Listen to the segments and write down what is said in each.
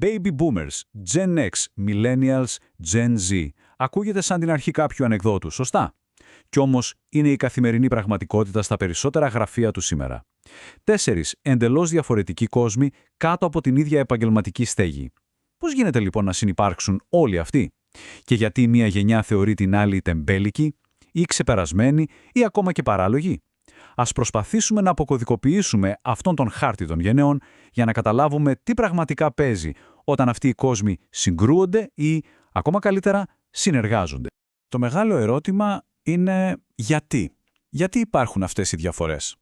Baby Boomers, Gen X, Millennials, Gen Z. Ακούγεται σαν την αρχή κάποιου ανεκδότου, σωστά? Κι όμως είναι η καθημερινή πραγματικότητα στα περισσότερα γραφεία του σήμερα. 4 εντελώς διαφορετικοί κόσμοι κάτω από την ίδια επαγγελματική στέγη. Πώς γίνεται λοιπόν να συνυπάρξουν όλοι αυτοί? Και γιατί μία γενιά θεωρεί την άλλη τεμπέλικη ή ξεπερασμένη ή ακόμα και παράλογη? Ας προσπαθήσουμε να αποκωδικοποιήσουμε αυτόν τον χάρτη των γενναίων για να καταλάβουμε τι πραγματικά παίζει όταν αυτοί οι κόσμοι συγκρούονται ή, ακόμα καλύτερα, συνεργάζονται. Το μεγάλο ερώτημα είναι γιατί. Γιατί υπάρχουν αυτές οι διαφορές?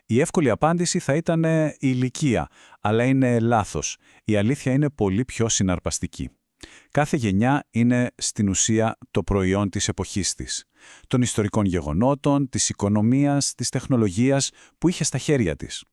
Η εύκολη απάντηση θα ήταν η ηλικία, αλλά είναι λάθος. Η αλήθεια είναι πολύ πιο συναρπαστική. Κάθε γενιά είναι στην ουσία το προϊόν της εποχής της, των ιστορικών γεγονότων, της οικονομίας, της τεχνολογίας που είχε στα χέρια της.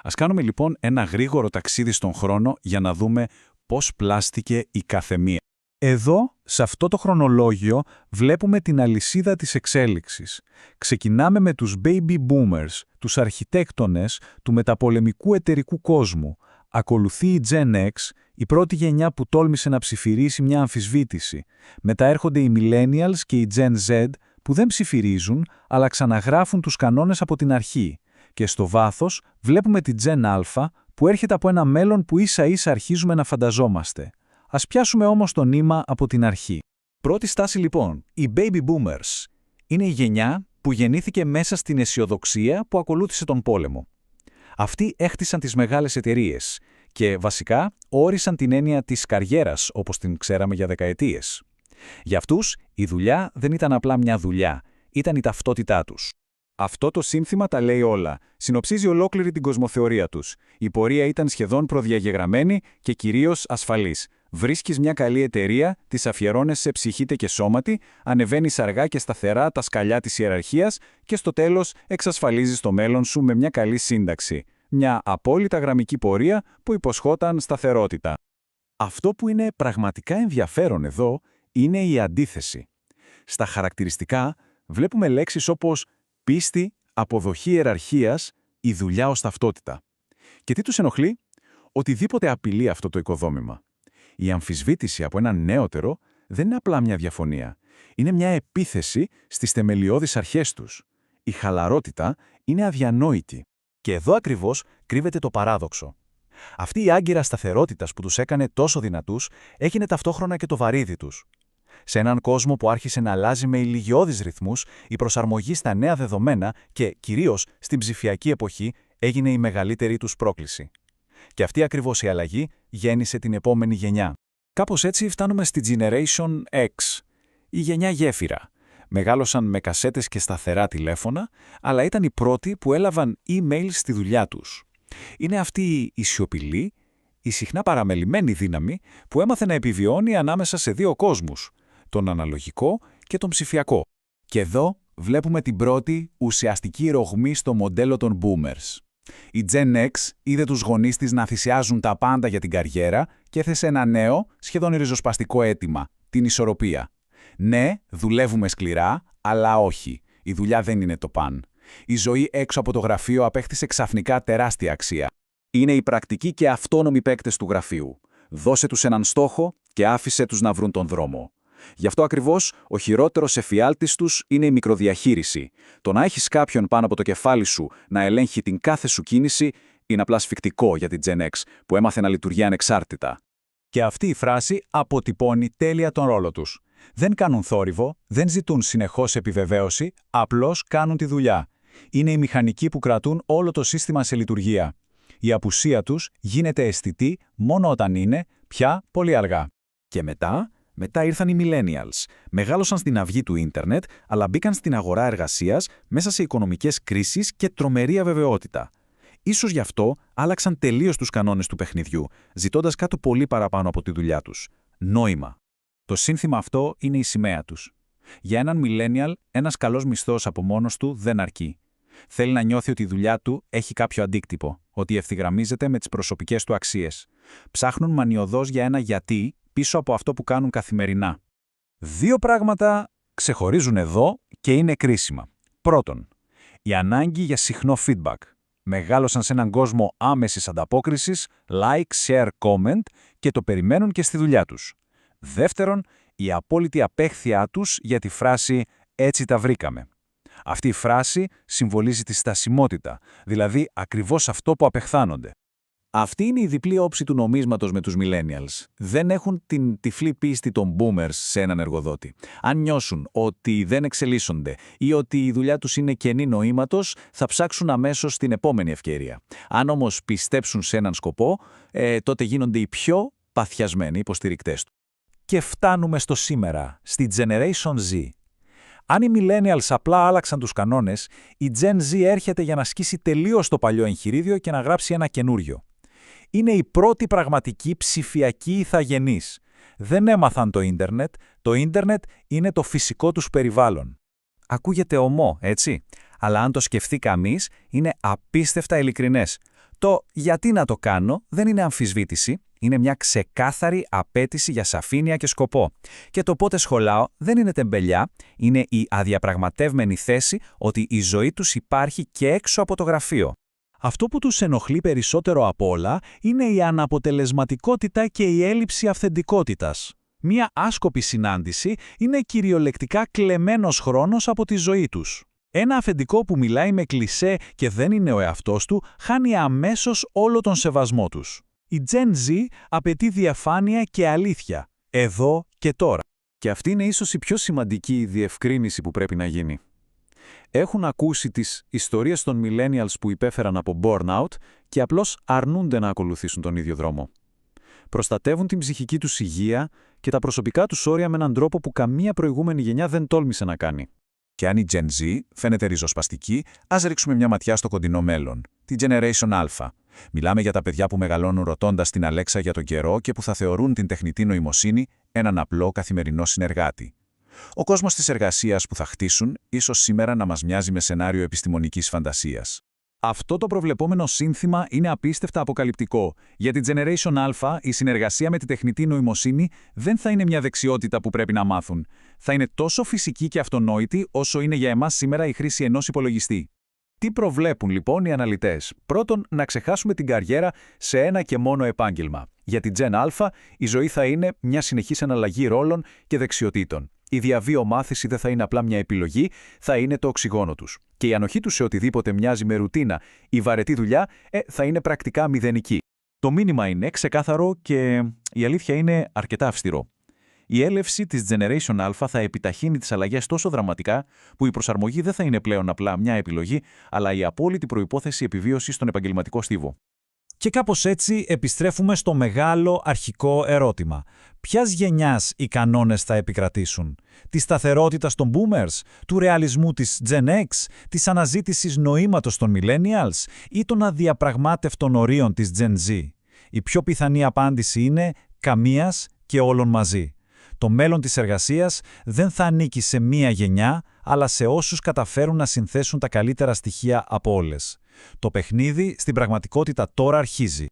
Ας κάνουμε λοιπόν ένα γρήγορο ταξίδι στον χρόνο για να δούμε πώς πλάστηκε η καθεμία. Εδώ, σε αυτό το χρονολόγιο, βλέπουμε την αλυσίδα της εξέλιξης. Ξεκινάμε με τους baby boomers, τους αρχιτέκτονες του μεταπολεμικού εταιρικού κόσμου. Ακολουθεί η Gen X, η πρώτη γενιά που τόλμησε να ψιφυρίσει μια αμφισβήτηση. Μετά έρχονται οι Millennials και οι Gen Z που δεν ψιφυρίζουν, αλλά ξαναγράφουν τους κανόνες από την αρχή. Και στο βάθος βλέπουμε τη Gen Alpha που έρχεται από ένα μέλλον που ίσα-ίσα αρχίζουμε να φανταζόμαστε. Ας πιάσουμε όμως το νήμα από την αρχή. Πρώτη στάση λοιπόν, οι Baby Boomers. Είναι η γενιά που γεννήθηκε μέσα στην αισιοδοξία που ακολούθησε τον πόλεμο. Αυτοί έχτισαν τις μεγάλες εταιρείες και βασικά όρισαν την έννοια της καριέρας όπως την ξέραμε για δεκαετίες. Για αυτούς η δουλειά δεν ήταν απλά μια δουλειά, ήταν η ταυτότητά τους. Αυτό το σύνθημα τα λέει όλα. Συνοψίζει ολόκληρη την κοσμοθεωρία τους. Η πορεία ήταν σχεδόν προδιαγεγραμμένη και κυρίως ασφαλής. Βρίσκεις μια καλή εταιρεία, της αφιερώνεσαι ψυχήτε και σώματι, ανεβαίνεις αργά και σταθερά τα σκαλιά της ιεραρχίας και στο τέλος εξασφαλίζεις το μέλλον σου με μια καλή σύνταξη. Μια απόλυτα γραμμική πορεία που υποσχόταν σταθερότητα. Αυτό που είναι πραγματικά ενδιαφέρον εδώ είναι η αντίθεση. Στα χαρακτηριστικά βλέπουμε λέξεις όπως πίστη, αποδοχή ιεραρχίας, η δουλειά ως ταυτότητα. Και τι τους ενοχλεί? Οτιδήποτε απειλεί αυτό το οικοδόμημα. Η αμφισβήτηση από έναν νέοτερο δεν είναι απλά μια διαφωνία. Είναι μια επίθεση στις θεμελιώδεις αρχές τους. Η χαλαρότητα είναι αδιανόητη. Και εδώ ακριβώς κρύβεται το παράδοξο. Αυτή η άγκυρα σταθερότητας που τους έκανε τόσο δυνατούς έγινε ταυτόχρονα και το βαρύδι τους. Σε έναν κόσμο που άρχισε να αλλάζει με ηλικιώδεις ρυθμούς, η προσαρμογή στα νέα δεδομένα και κυρίως στην ψηφιακή εποχή έγινε η μεγαλύτερη τους πρόκληση. Και αυτή ακριβώς η αλλαγή γέννησε την επόμενη γενιά. Κάπως έτσι φτάνουμε στη Generation X, η γενιά γέφυρα. Μεγάλωσαν με κασέτες και σταθερά τηλέφωνα, αλλά ήταν οι πρώτοι που έλαβαν email στη δουλειά τους. Είναι αυτή η σιωπηλή, η συχνά παραμελημένη δύναμη που έμαθε να επιβιώνει ανάμεσα σε δύο κόσμους, τον αναλογικό και τον ψηφιακό. Και εδώ βλέπουμε την πρώτη ουσιαστική ρογμή στο μοντέλο των boomers. Η Gen X είδε τους γονείς της να θυσιάζουν τα πάντα για την καριέρα και έθεσε ένα νέο, σχεδόν ριζοσπαστικό αίτημα, την ισορροπία. Ναι, δουλεύουμε σκληρά, αλλά όχι. Η δουλειά δεν είναι το παν. Η ζωή έξω από το γραφείο απέκτησε ξαφνικά τεράστια αξία. Είναι οι πρακτικοί και αυτόνομοι παίκτες του γραφείου. Δώσε τους έναν στόχο και άφησε τους να βρουν τον δρόμο. Γι' αυτό ακριβώς ο χειρότερος εφιάλτης τους είναι η μικροδιαχείριση. Το να έχεις κάποιον πάνω από το κεφάλι σου να ελέγχει την κάθε σου κίνηση είναι απλά σφιχτικό για την Gen X που έμαθε να λειτουργεί ανεξάρτητα. Και αυτή η φράση αποτυπώνει τέλεια τον ρόλο τους. Δεν κάνουν θόρυβο, δεν ζητούν συνεχώς επιβεβαίωση, απλώς κάνουν τη δουλειά. Είναι οι μηχανικοί που κρατούν όλο το σύστημα σε λειτουργία. Η απουσία τους γίνεται αισθητή μόνο όταν είναι πια πολύ αργά. Και μετά ήρθαν οι Millennials. Μεγάλωσαν στην αυγή του ίντερνετ, αλλά μπήκαν στην αγορά εργασίας μέσα σε οικονομικές κρίσεις και τρομερή αβεβαιότητα. Ίσως γι' αυτό άλλαξαν τελείως τους κανόνες του παιχνιδιού, ζητώντας κάτι πολύ παραπάνω από τη δουλειά τους. Νόημα. Το σύνθημα αυτό είναι η σημαία τους. Για έναν Millennial, ένας καλός μισθός από μόνος του δεν αρκεί. Θέλει να νιώθει ότι η δουλειά του έχει κάποιο αντίκτυπο, ότι ευθυγραμμίζεται με τις προσωπικές του αξίες. Ψάχνουν μανιωδώς για ένα γιατί πίσω από αυτό που κάνουν καθημερινά. Δύο πράγματα ξεχωρίζουν εδώ και είναι κρίσιμα. Πρώτον, η ανάγκη για συχνό feedback. Μεγάλωσαν σε έναν κόσμο άμεσης ανταπόκρισης, like, share, comment και το περιμένουν και στη δουλειά τους. Δεύτερον, η απόλυτη απέχθειά τους για τη φράση «έτσι τα βρήκαμε». Αυτή η φράση συμβολίζει τη στασιμότητα, δηλαδή ακριβώς αυτό που απεχθάνονται. Αυτή είναι η διπλή όψη του νομίσματος με τους millennials. Δεν έχουν την τυφλή πίστη των boomers σε έναν εργοδότη. Αν νιώσουν ότι δεν εξελίσσονται ή ότι η δουλειά τους είναι κενή νοήματος, θα ψάξουν αμέσως την επόμενη ευκαιρία. Αν όμως πιστέψουν σε έναν σκοπό, τότε γίνονται οι πιο παθιασμένοι υποστηρικτές του. Και φτάνουμε στο σήμερα, στη Generation Z. Αν οι millennials απλά άλλαξαν τους κανόνες, η Gen Z έρχεται για να σκίσει τελείως το παλιό εγχειρίδιο και να γράψει ένα καινούριο. Είναι η πρώτη πραγματική ψηφιακή ηθαγενής. Δεν έμαθαν το ίντερνετ είναι το φυσικό τους περιβάλλον. Ακούγεται ομό, έτσι, αλλά αν το σκεφτεί κανείς, είναι απίστευτα ειλικρινές. Το «γιατί να το κάνω» δεν είναι αμφισβήτηση, είναι μια ξεκάθαρη απέτηση για σαφήνεια και σκοπό. Και το πότε σχολάω δεν είναι τεμπελιά, είναι η αδιαπραγματεύμένη θέση ότι η ζωή τους υπάρχει και έξω από το γραφείο. Αυτό που τους ενοχλεί περισσότερο απ' όλα είναι η αναποτελεσματικότητα και η έλλειψη αυθεντικότητας. Μία άσκοπη συνάντηση είναι κυριολεκτικά κλεμμένος χρόνος από τη ζωή τους. Ένα αφεντικό που μιλάει με κλισέ και δεν είναι ο εαυτός του, χάνει αμέσως όλο τον σεβασμό τους. Η Gen Z απαιτεί διαφάνεια και αλήθεια, εδώ και τώρα. Και αυτή είναι ίσως η πιο σημαντική διευκρίνηση που πρέπει να γίνει. Έχουν ακούσει τις ιστορίες των millennials που υπέφεραν από burnout και απλώς αρνούνται να ακολουθήσουν τον ίδιο δρόμο. Προστατεύουν την ψυχική τους υγεία και τα προσωπικά τους όρια με έναν τρόπο που καμία προηγούμενη γενιά δεν τόλμησε να κάνει. Και αν η Gen Z φαίνεται ριζοσπαστική, ας ρίξουμε μια ματιά στο κοντινό μέλλον, τη Generation Alpha. Μιλάμε για τα παιδιά που μεγαλώνουν ρωτώντας την Αλέξα για τον καιρό και που θα θεωρούν την τεχνητή νοημοσύνη έναν απλό καθημερινό συνεργάτη. Ο κόσμος της εργασίας που θα χτίσουν ίσως σήμερα να μας μοιάζει με σενάριο επιστημονικής φαντασίας. Αυτό το προβλεπόμενο σύνθημα είναι απίστευτα αποκαλυπτικό. Για την Generation Alpha, η συνεργασία με τη τεχνητή νοημοσύνη δεν θα είναι μια δεξιότητα που πρέπει να μάθουν. Θα είναι τόσο φυσική και αυτονόητη όσο είναι για εμάς σήμερα η χρήση ενός υπολογιστή. Τι προβλέπουν λοιπόν οι αναλυτές? Πρώτον, να ξεχάσουμε την καριέρα σε ένα και μόνο επάγγελμα. Για την Gen Alpha, η ζωή θα είναι μια συνεχής αναλλαγή ρόλων και δεξιοτήτων. Η διαβίω μάθηση δεν θα είναι απλά μια επιλογή, θα είναι το οξυγόνο τους. Και η ανοχή τους σε οτιδήποτε μοιάζει με ρουτίνα ή βαρετή δουλειά θα είναι πρακτικά μηδενική. Το μήνυμα είναι ξεκάθαρο και η αλήθεια είναι αρκετά αυστηρό. Η έλευση της Generation Alpha θα επιταχύνει τις αλλαγές τόσο δραματικά που η προσαρμογή δεν θα είναι πλέον απλά μια επιλογή, αλλά η απόλυτη προϋπόθεση επιβίωσης στον επαγγελματικό στίβο. Και κάπως έτσι επιστρέφουμε στο μεγάλο αρχικό ερώτημα. Ποιας γενιάς οι κανόνες θα επικρατήσουν? Της σταθερότητας των boomers, του ρεαλισμού της Gen X, της αναζήτησης νοήματος των millennials ή των αδιαπραγμάτευτων ορίων της Gen Z? Η πιο πιθανή απάντηση είναι καμίας και όλων μαζί. Το μέλλον της εργασίας δεν θα ανήκει σε μία γενιά, αλλά σε όσους καταφέρουν να συνθέσουν τα καλύτερα στοιχεία από όλες. Το παιχνίδι στην πραγματικότητα τώρα αρχίζει.